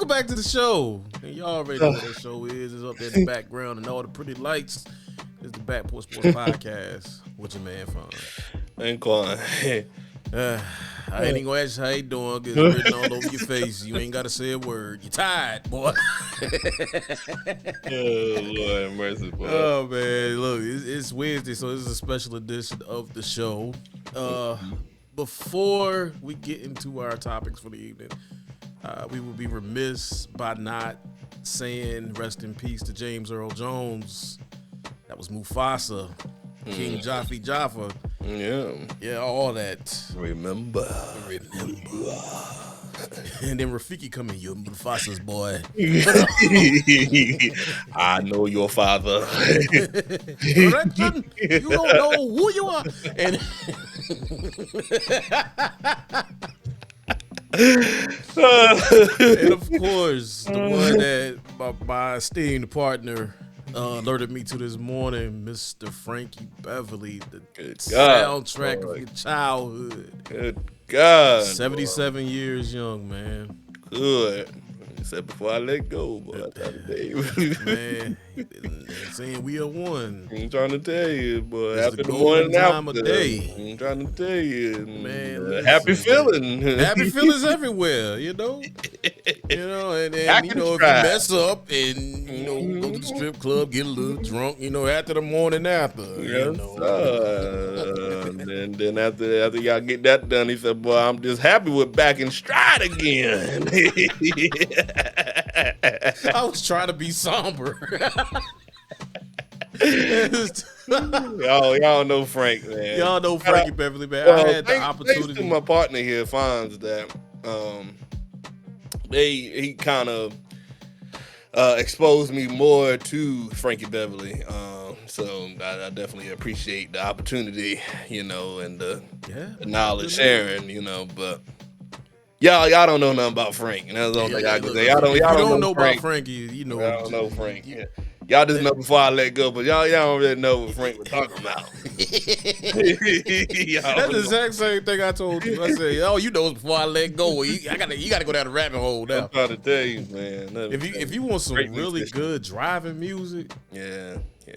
welcome back to the show. And y'all already know what that show is. It's up there in the background and all the pretty lights. It's the Backport Sports Podcast with your man, Fun. Ain't Quan. I ain't even gonna ask you how you doing. It's written all over your face. You ain't gotta say a word. You tired, boy. Oh, Lord mercy, boy. Oh man, look, it's Wednesday, so this is a special edition of the show. Before we get into our topics for the evening, we would be remiss by not saying rest in peace to James Earl Jones. That was Mufasa, King Jaffa. Yeah, all that. Remember. And then Rafiki coming, you're Mufasa's boy. I know your father. Correction, you don't know who you are. And and of course, the one that my esteemed partner alerted me to this morning, Mr. Frankie Beverly, the soundtrack of your childhood. Good God. 77 years young, man. Good. He said before I let go, boy. Man, saying we are one. I'm trying to tell you, boy. It's After the the morning golden time after, of day. I'm trying to tell you, Man, happy listen, feeling. Happy feelings everywhere, you know. And I you can know, if try. you mess up and go to the strip club, get a little drunk, after the morning after. Yes, and then after y'all get that done, he said, "Boy, I'm just happy we're back in stride again." I was trying to be somber. y'all know Frank, man. Y'all know Frankie Beverly, man. Well, I had the thanks opportunity. to my partner here finds that he kind of exposed me more to Frankie Beverly. So I definitely appreciate the opportunity, and the knowledge sharing, but y'all don't know nothing about Frank, and that's the only thing I can say. Y'all don't know about Frankie, I don't know Frank. Y'all just know before I let go, but y'all don't really know what Frank was talking about. That's the exact same thing I told you. I said, "Oh, you know, it's before I let go. You got to go down the rabbit hole now." I'm trying to tell you, man. If you want some really good driving music,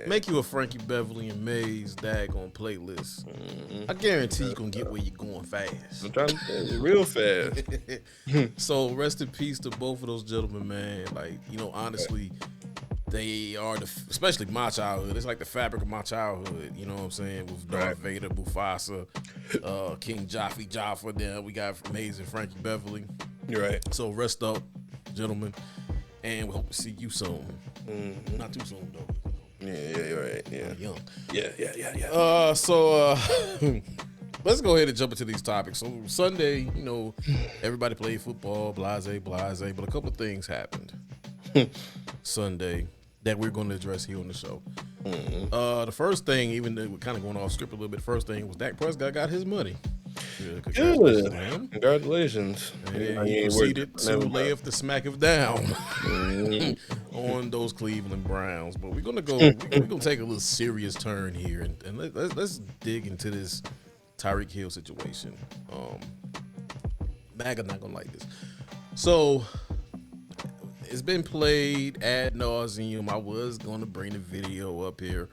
make you a Frankie Beverly and Maze daggone playlist. I guarantee you're gonna get where you're going fast. I'm trying to tell you, real fast. So rest in peace to both of those gentlemen, man. Like, honestly, they are especially my childhood. It's like the fabric of my childhood. You know what I'm saying? With Darth Vader, Mufasa, King Jaffa. Then we got amazing Frankie Beverly. You're right. So rest up, gentlemen, and we hope to see you soon. Not too soon though. Yeah, you're right. Yeah, young. Yeah. So let's go ahead and jump into these topics. So Sunday, everybody played football, blase, but a couple of things happened Sunday that we're going to address here on the show. The first thing, even though we're kind of going off script a little bit, the first thing was Dak Prescott got his money. Congratulations. And he proceeded to lay off the smack of down on those Cleveland Browns. But we're gonna take a little serious turn here and let's dig into this Tyreek Hill situation. MAGA not gonna like this. So it's been played ad nauseum. I was gonna bring the video up here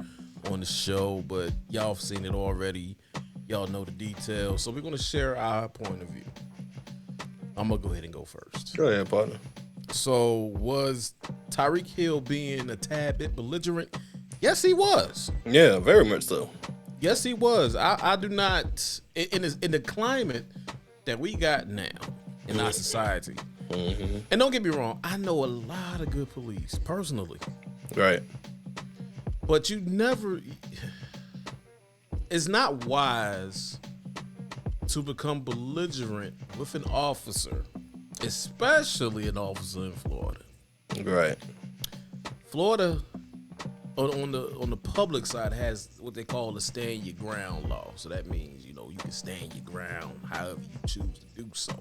on the show, but y'all have seen it already. Y'all know the details, so we're going to share our point of view. I'm going to go ahead and go first. Go ahead, partner. So was Tyreek Hill being a tad bit belligerent? Yes, he was. Yeah, very much so. Yes, he was. I do not, in the climate that we got now in our society, and don't get me wrong, I know a lot of good police, personally. Right. But it's not wise to become belligerent with an officer, especially an officer in Florida. Right. Florida, on the public side, has what they call the stand your ground law. So that means, you can stand your ground however you choose to do so.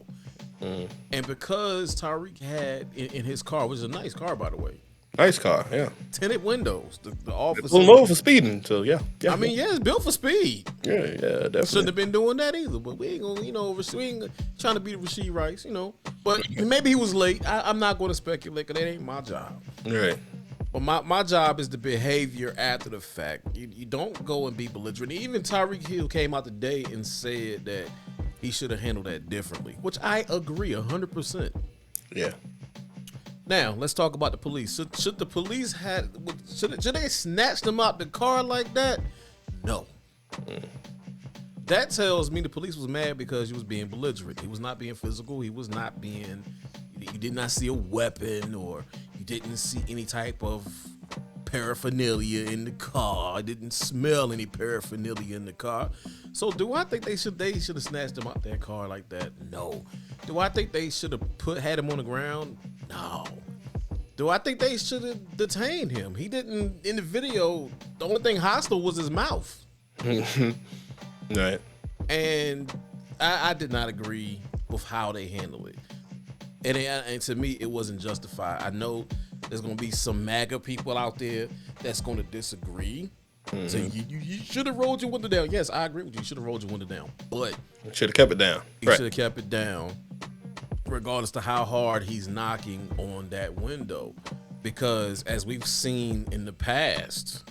And because Tyreek had in his car, which is a nice car, by the way, Nice car, yeah. Tinted windows. The officer. Pull him over for speeding, so yeah. I mean, yeah, it's built for speed. Yeah, definitely. Shouldn't have been doing that either, but we ain't gonna, we ain't trying to be Rasheed Rice, But maybe he was late. I'm not going to speculate because that ain't my job. Right. But my job is the behavior after the fact. You don't go and be belligerent. Even Tyreek Hill came out today and said that he should have handled that differently, which I agree 100%. Yeah. Now let's talk about the police. Should the police should they snatch them out the car like that? No. That tells me the police was mad because he was being belligerent. He was not being physical. He was not being. You did not see a weapon, or you didn't see any type of paraphernalia in the car. I didn't smell any paraphernalia in the car. So do I think they should have snatched him out that car like that? No. Do I think they should have had him on the ground? No. Do I think they should have detained him? He didn't, in the video, the only thing hostile was his mouth. Right. And I did not agree with how they handled it. And to me, it wasn't justified. I know there's going to be some MAGA people out there that's going to disagree. Mm-hmm. Saying you should have rolled your window down. Yes, I agree with you. You should have rolled your window down. But you should have kept it down. You should have kept it down, regardless to how hard he's knocking on that window. Because as we've seen in the past,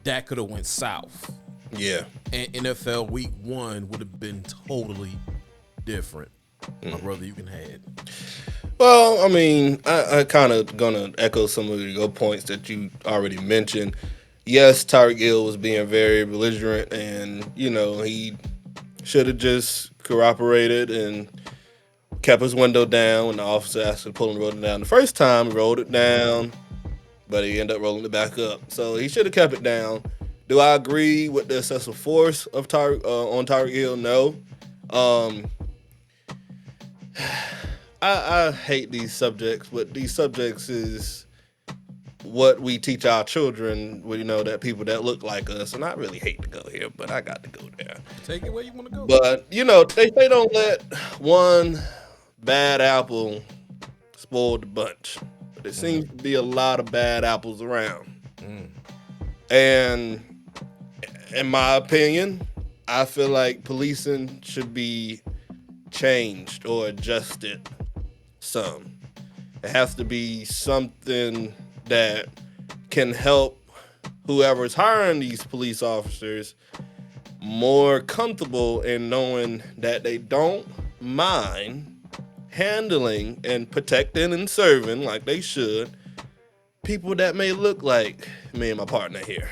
that could have went south. Yeah. And NFL Week 1 would have been totally different. My brother, you can have it. Well, I mean, I kind of gonna echo some of your points that you already mentioned. Yes, Tyreek Hill was being very belligerent, and he should have just cooperated and kept his window down when the officer asked him to pull him, rolled it down. The first time he rolled it down, but he ended up rolling it back up. So he should have kept it down. Do I agree with the excessive force of on Tyreek Hill? No. I hate these subjects, but these subjects is what we teach our children, that people that look like us, and I really hate to go here, but I got to go there. Take it where you want to go. But, they don't let one bad apple spoil the bunch. But there seems to be a lot of bad apples around. And in my opinion, I feel like policing should be changed or adjusted some. It has to be something that can help whoever's hiring these police officers more comfortable in knowing that they don't mind handling and protecting and serving like they should people that may look like me and my partner here.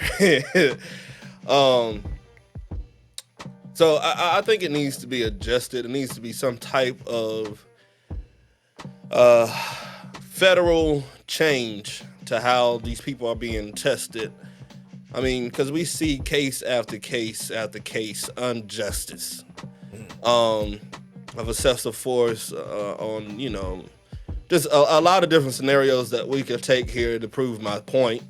So I think it needs to be adjusted. It needs to be some type of federal change to how these people are being tested. I mean, because we see case after case after case injustice of excessive force on, just a lot of different scenarios that we could take here to prove my point.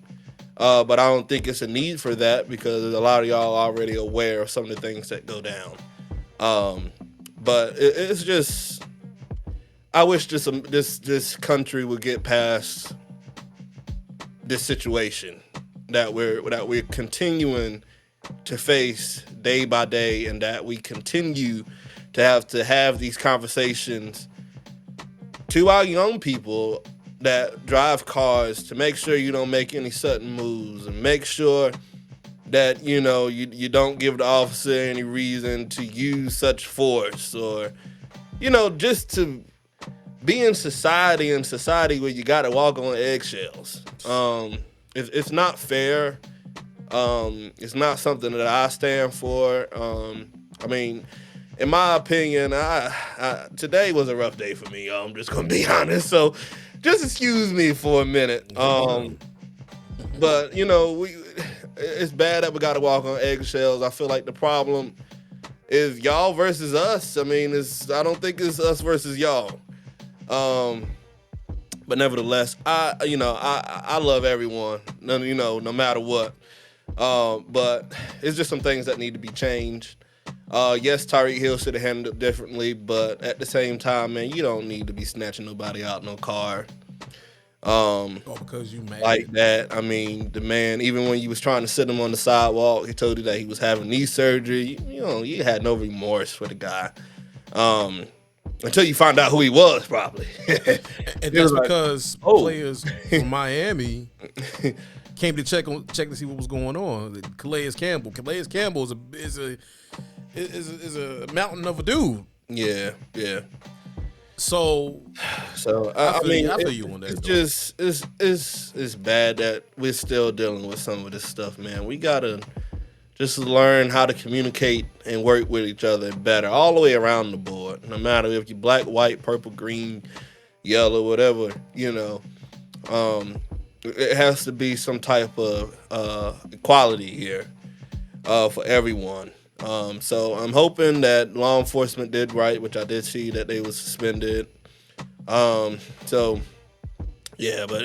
But I don't think it's a need for that because a lot of y'all are already aware of some of the things that go down. But it's just, I wish this country would get past this situation that we're continuing to face day by day, and that we continue to have these conversations to our young people that drive cars, to make sure you don't make any sudden moves, and make sure that you don't give the officer any reason to use such force, or just to be in society where you got to walk on eggshells. It's not fair. It's not something that I stand for. I mean, in my opinion, today was a rough day for me. I'm just gonna be honest. So, just excuse me for a minute. But it's bad that we got to walk on eggshells. I feel like the problem is y'all versus us. I mean, I don't think it's us versus y'all. But nevertheless, I love everyone. No matter what. But it's just some things that need to be changed. Yes, Tyreek Hill should have handled it differently, but at the same time, man, you don't need to be snatching nobody out no car. Because you mad. Like that. I mean, the man, even when you was trying to sit him on the sidewalk, he told you that he was having knee surgery. You had no remorse for the guy. Until you find out who he was, probably. And that's because players from Miami came to check to see what was going on. Calais Campbell is a mountain of a dude. Yeah. So I mean, I feel you on that. It's bad that we're still dealing with some of this stuff, man. We gotta just learn how to communicate and work with each other better, all the way around the board. No matter if you're black, white, purple, green, yellow, whatever, it has to be some type of equality here for everyone. So I'm hoping that law enforcement did right, which I did see that they was suspended. So yeah, but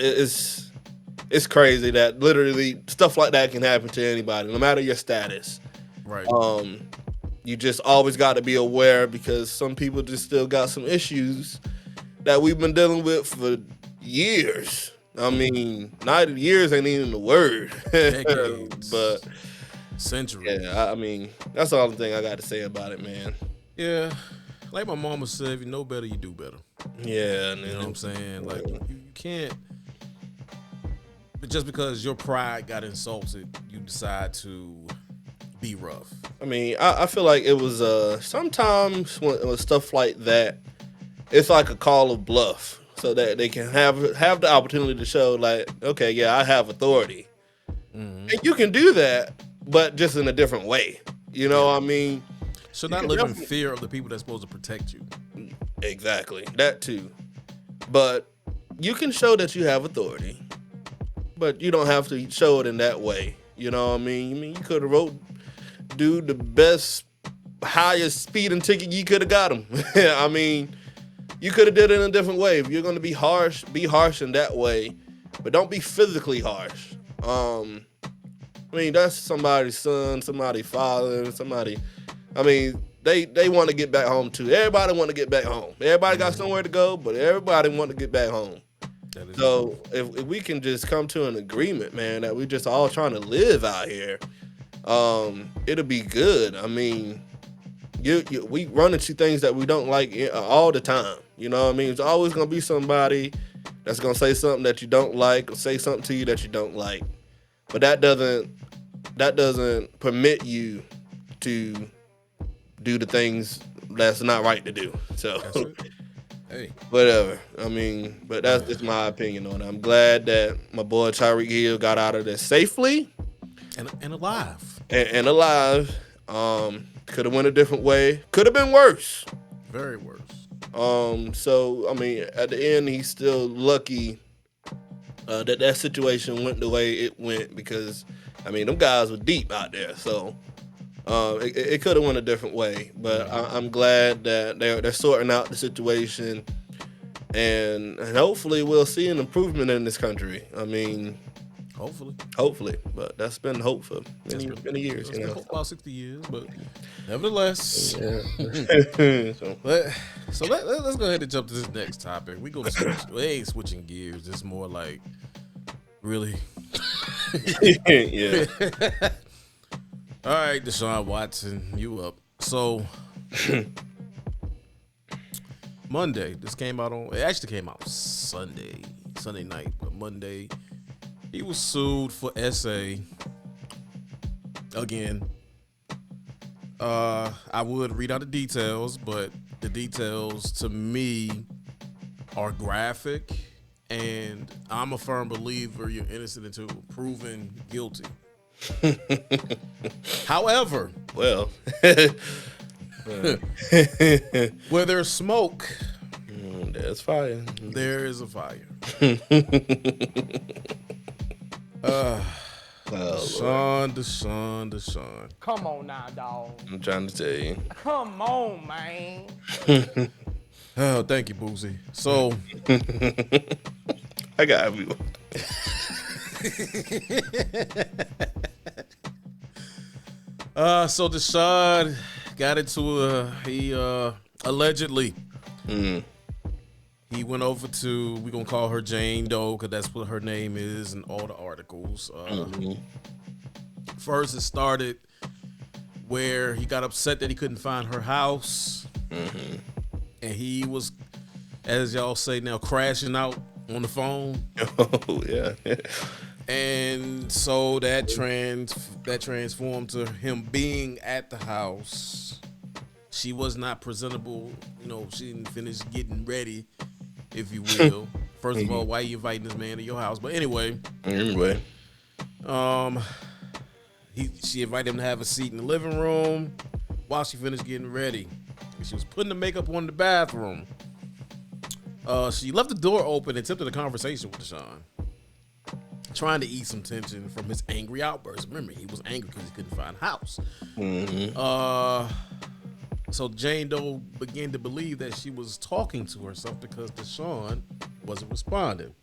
it's crazy that literally stuff like that can happen to anybody, no matter your status. Right. You just always got to be aware, because some people just still got some issues that we've been dealing with for years. I mean, not years ain't even the word. Decades. But centuries. Yeah, I mean, that's the only thing I got to say about it, man. Yeah. Like my mama said, if you know better, you do better. Yeah. You know what I'm saying? Like, you can't, but just because your pride got insulted, you decide to be rough. I mean, I feel like it was sometimes when it was stuff like that, it's like a call of bluff, so that they can have the opportunity to show, like, okay, yeah, I have authority. And you can do that, but just in a different way. You know what I mean? So not live in fear of the people that's supposed to protect you. Exactly. That too. But you can show that you have authority, but you don't have to show it in that way. You know what I mean? You could have wrote dude the best, highest speeding ticket, you could have got him. I mean, you could have did it in a different way. If you're going to be harsh in that way, but don't be physically harsh. I mean, that's somebody's son, somebody's father, somebody. I mean, they want to get back home too. Everybody want to get back home. Everybody got somewhere to go, but everybody want to get back home. So if we can just come to an agreement, man, that we just all trying to live out here, it'll be good. I mean, we run into things that we don't like all the time. You know what I mean? There's always gonna be somebody that's gonna say something that you don't like, or say something to you that you don't like. But that doesn't permit you to do the things that's not right to do. So, hey, whatever. I mean, but that's just my opinion on it. I'm glad that my boy Tyreek Hill got out of there safely and alive. And alive. Could have went a different way. Could have been worse. Very worse. So I mean, at the end, he's still lucky that situation went the way it went, because I mean, them guys were deep out there. So it could have went a different way. But I'm glad that they're sorting out the situation, and hopefully we'll see an improvement in this country. I mean, hopefully, but that's been hope for many years. It's been about 60 years, but nevertheless. Yeah. So let's go ahead and jump to this next topic. We ain't switching gears. It's more like, really. Yeah. All right, Deshaun Watson, you up? So Monday, it actually came out Sunday night, but Monday. He was sued for SA again. I would read out the details, but the details to me are graphic, and I'm a firm believer you're innocent until proven guilty. However, well, where there's smoke, there's fire. There is a fire. Deshaun. Come on now, dog. I'm trying to tell you. Come on, man. Oh, thank you, Boozy. So, I got everyone. So Deshaun got into he allegedly He went over to, we're going to call her Jane Doe because that's what her name is in all the articles. First, it started where he got upset that he couldn't find her house. And he was, as y'all say now, crashing out on the phone. Oh, yeah. And so that transformed to him being at the house. She was not presentable. You know, she didn't finish getting ready, if you will. First of all, why are you inviting this man to your house? But anyway. She invited him to have a seat in the living room while she finished getting ready. And she was putting the makeup on in the bathroom. She left the door open and attempted a conversation with Deshaun, trying to ease some tension from his angry outburst. Remember, he was angry because he couldn't find a house. So Jane Doe began to believe that she was talking to herself because Deshaun wasn't responding.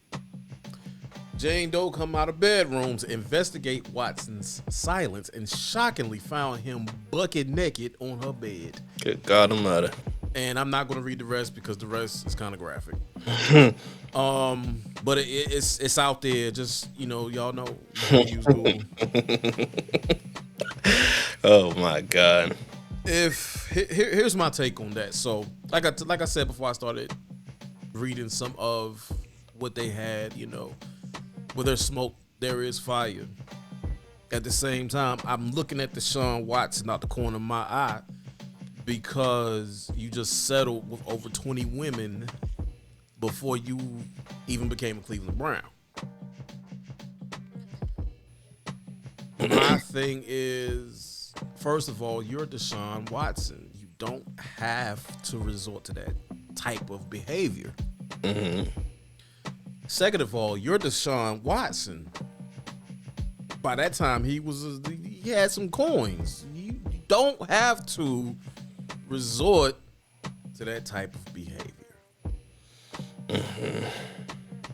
Jane Doe come out of bedroom to investigate Watson's silence and shockingly found him bucket naked on her bed. Good God Almighty. And I'm not going to read the rest because the rest is kind of graphic. But it's out there. Just, you know, y'all know. Use Google. Oh my God. Here's my take on that. So, like I said before I started reading some of what they had, you know, where there's smoke, there is fire. At the same time, I'm looking at Deshaun Watson out the corner of my eye because you just settled with over 20 women before you even became a Cleveland Brown. My thing is, first of all, you're Deshaun Watson. You don't have to resort to that type of behavior. Second of all, you're Deshaun Watson. By that time, he had some coins. You don't have to resort to that type of behavior.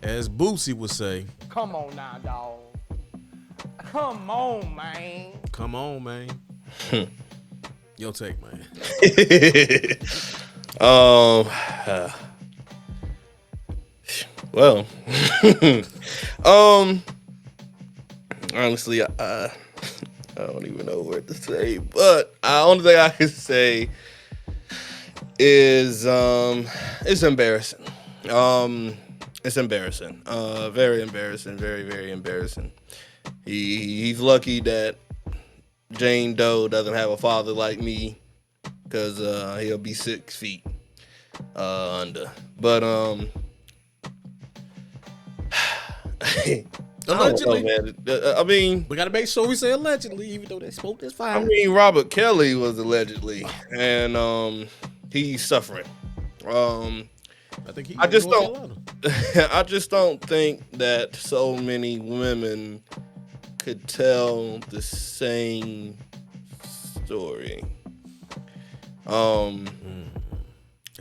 As Boosie would say, come on now, dog. Come on, man. Come on, man. Your take, man. Well, honestly, I don't even know what to say, but the only thing I can say is it's embarrassing. It's embarrassing. Very embarrassing. Very, very embarrassing. He's lucky that Jane Doe doesn't have a father like me, because he'll be 6 feet under. But allegedly, I mean, we gotta make sure we say allegedly, even though they spoke this fine. I mean, Robert Kelly was allegedly, and he's suffering. I think I just don't think that so many women could tell the same story.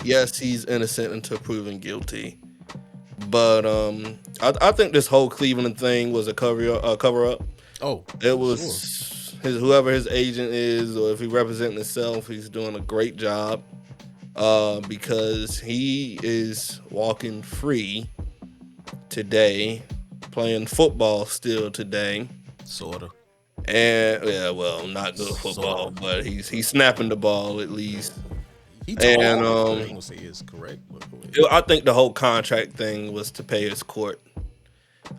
Yes, he's innocent until proven guilty, but I think this whole Cleveland thing was a cover up. Oh, it was whoever his agent is, or if he representing himself, he's doing a great job. Because he is walking free today, playing football still today. Sorta. And yeah, well, not good football, but he's snapping the ball at least. And I ain't gonna say it's correct, but I think the whole contract thing was to pay his court,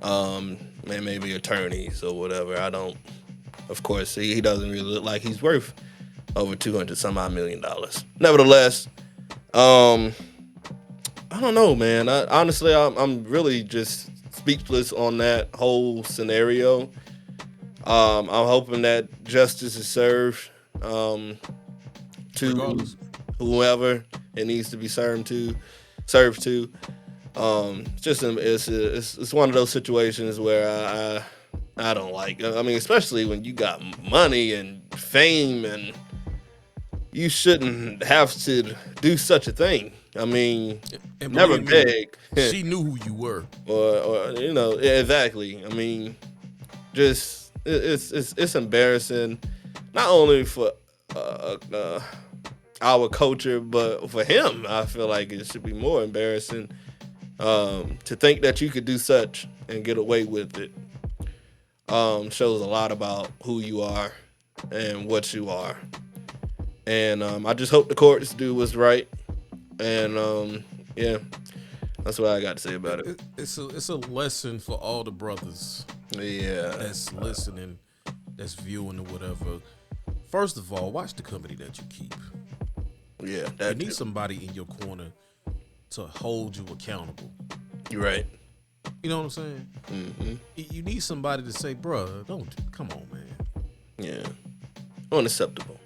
and maybe attorneys or whatever. I don't. Of course, he doesn't really look like he's worth over $200 million. Nevertheless. I don't know, man. Honestly, I'm really just speechless on that whole scenario. I'm hoping that justice is served to regardless. Whoever it needs to be served to. It's one of those situations where I don't like. I mean, especially when you got money and fame, and you shouldn't have to do such a thing. I mean, never beg. She knew who you were, or you know, exactly. I mean, just it's embarrassing, not only for our culture, but for him. I feel like it should be more embarrassing To think that you could do such and get away with it shows a lot about who you are and what you are. And I just hope the courts do what's right. And yeah, that's what I got to say about it. It's a lesson for all the brothers. Yeah, that's listening, that's viewing or whatever. First of all, watch the company that you keep. Yeah, you need somebody in your corner to hold you accountable. You're right. You know what I'm saying? Mm-hmm. You need somebody to say, "Bruh, come on, man." Yeah, unacceptable.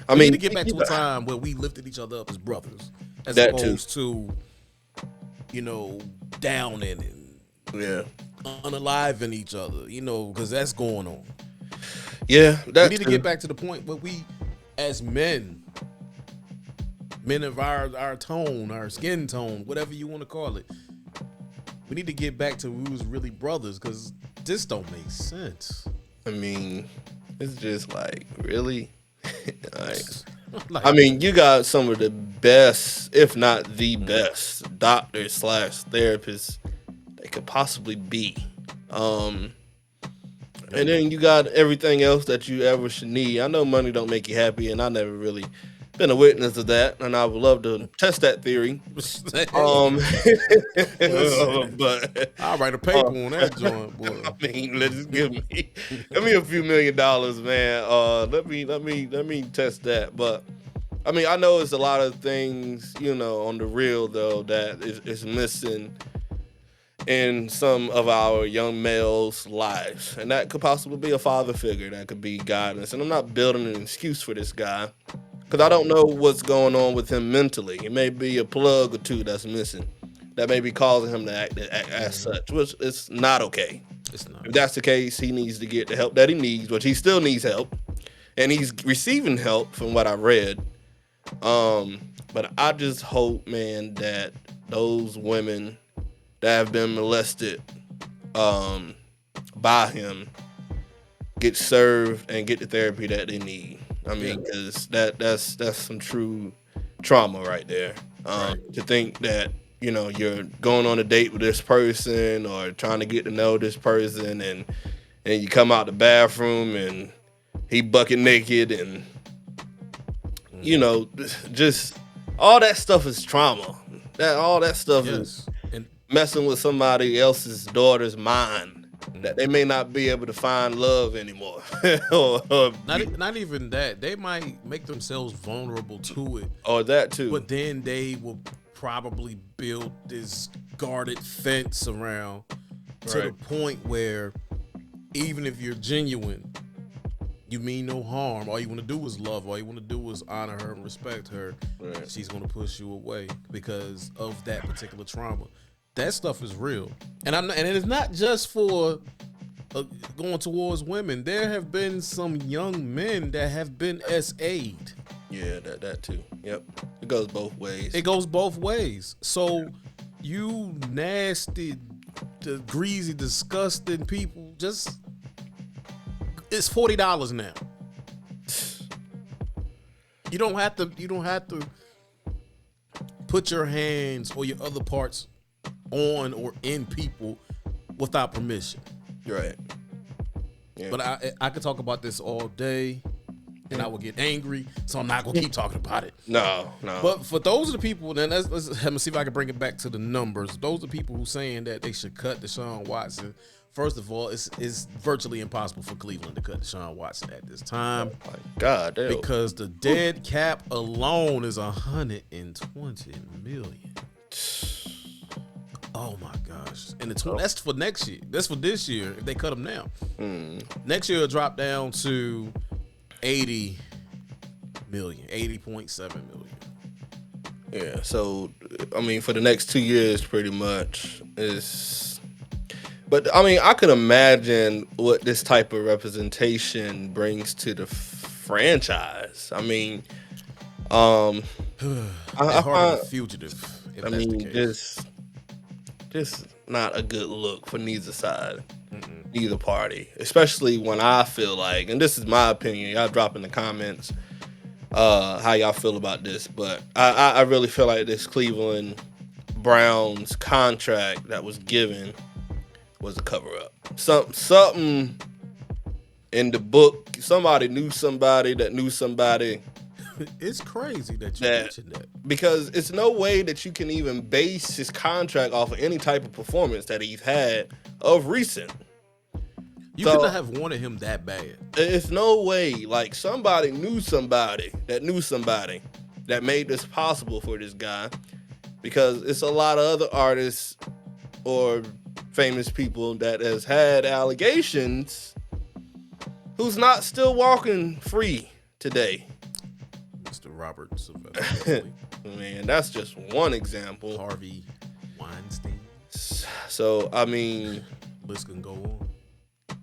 I mean, to get back to a time where we lifted each other up as brothers, as opposed to, downing and unaliving each other. Because that's going on. Yeah, we need to get back to the point where we, as men of our tone, our skin tone, whatever you want to call it, we need to get back to who's really brothers, because this don't make sense. I mean, it's just like, really? I mean, you got some of the best, if not the best, doctors / therapists they could possibly be. And then you got everything else that you ever should need. I know money don't make you happy, and I never really been a witness of that, and I would love to test that theory. But I'll write a paper on that joint, boy. I mean, give me a few $1 million, man. Let me test that. But I mean, I know it's a lot of things, on the real though, that is missing in some of our young males' lives, and that could possibly be a father figure, that could be guidance. And I'm not building an excuse for this guy, because I don't know what's going on with him mentally. It may be a plug or two that's missing that may be causing him to act as such, which is not okay. It's not. If that's the case, he needs to get the help that he needs, which he still needs help, and he's receiving help from what I read. But I just hope, man, that those women that have been molested by him get served and get the therapy that they need. I mean, because that's some true trauma right there. To think that, you're going on a date with this person or trying to get to know this person, and you come out the bathroom and he bucket naked, and just all that stuff is trauma. All that stuff is messing with somebody else's daughter's mind, that they may not be able to find love anymore. or not even that. They might make themselves vulnerable to it. Or that too. But then they will probably build this guarded fence around to the point where even if you're genuine, you mean no harm, all you want to do is love, all you want to do is honor her and respect her, she's going to push you away because of that particular trauma. That stuff is real, and it's not just for going towards women. There have been some young men that have been SA'd. Yeah, that too. Yep, it goes both ways. So you nasty, greasy, disgusting people, just it's $40 now. You don't have to put your hands or your other parts on or in people without permission. Right. Yeah. But I could talk about this all day, and I would get angry, so I'm not gonna keep talking about it. No. But for those of the people, then let's let me see if I can bring it back to the numbers. Those are the people who saying that they should cut Deshaun Watson. First of all, it's virtually impossible for Cleveland to cut Deshaun Watson at this time. Oh my God, damn. Because the dead cap alone is $120 million. Oh my gosh! And that's for next year. That's for this year. If they cut him now, next year it'll drop down to 80 million, 80.7 million. Yeah. So I mean, for the next 2 years, pretty much is. But I mean, I could imagine what this type of representation brings to the franchise. I mean, I find a fugitive. If that's the case. Just not a good look for neither side, neither party. Especially when I feel like, and this is my opinion, y'all drop in the comments how y'all feel about this. But I really feel like this Cleveland Brown's contract that was given was a cover-up. Something in the book, somebody knew somebody that knew somebody. It's crazy that you mentioned that. Because it's no way that you can even base his contract off of any type of performance that he's had of recent. You couldn't have wanted him that bad. It's no way. Like, somebody knew somebody that made this possible for this guy. Because it's a lot of other artists or famous people that has had allegations who's not still walking free today. Mr. Robert Sylvester. Man, that's just one example. Harvey Weinstein. So, I mean, list can go on.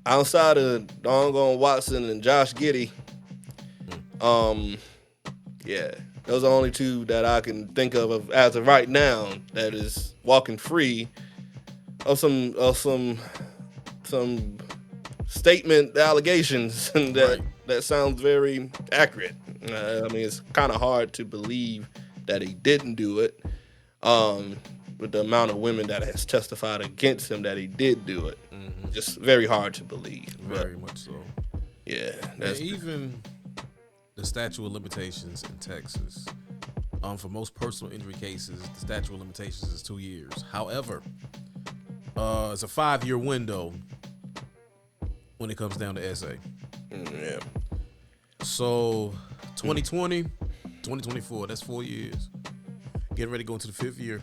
Outside of Doggone Watson and Josh Giddey, yeah, those are the only two that I can think of as of right now that is walking free of some statement allegations that sounds very accurate. I mean, it's kind of hard to believe that he didn't do it. With the amount of women that has testified against him that he did do it, just very hard to believe. Very much so. Yeah, even the statute of limitations in Texas, for most personal injury cases, the statute of limitations is 2 years. However, it's a 5-year window when it comes down to SA. Yeah. So 2020, 2024, that's 4 years. Getting ready to go into the 5th year.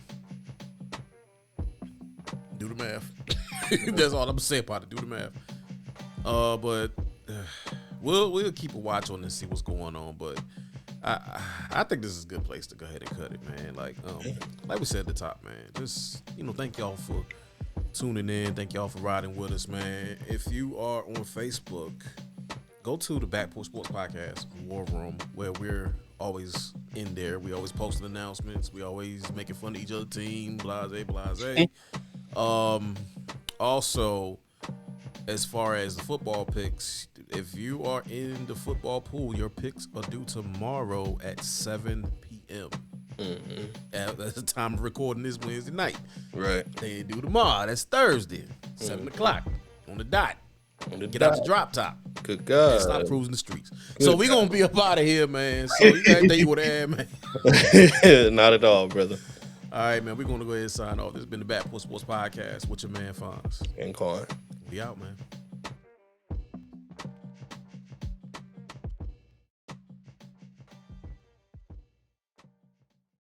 Do the math. That's all I'm gonna say about it. Do the math. But we'll keep a watch on this, see what's going on. But I think this is a good place to go ahead and cut it, man. Like we said at the top, man. Just thank y'all for tuning in. Thank y'all for riding with us, man. If you are on Facebook, go to the Back Porch Sports Podcast War Room, where we're always in there. We always posting announcements. We always making fun of each other's team. Blase. Also, as far as the football picks, if you are in the football pool, your picks are due tomorrow at 7 p.m. That's the time of recording this Wednesday night. Right. They do tomorrow. That's Thursday, 7 o'clock on the dot. Get out the drop top. Good God. And stop cruising the streets. So we're going to be up out of here, man. So you got anything you want to add, man? Not at all, brother. All right, man. We're going to go ahead and sign off. This has been the Back Porch Sports Podcast with your man, Fonz. And Corn. We out, man.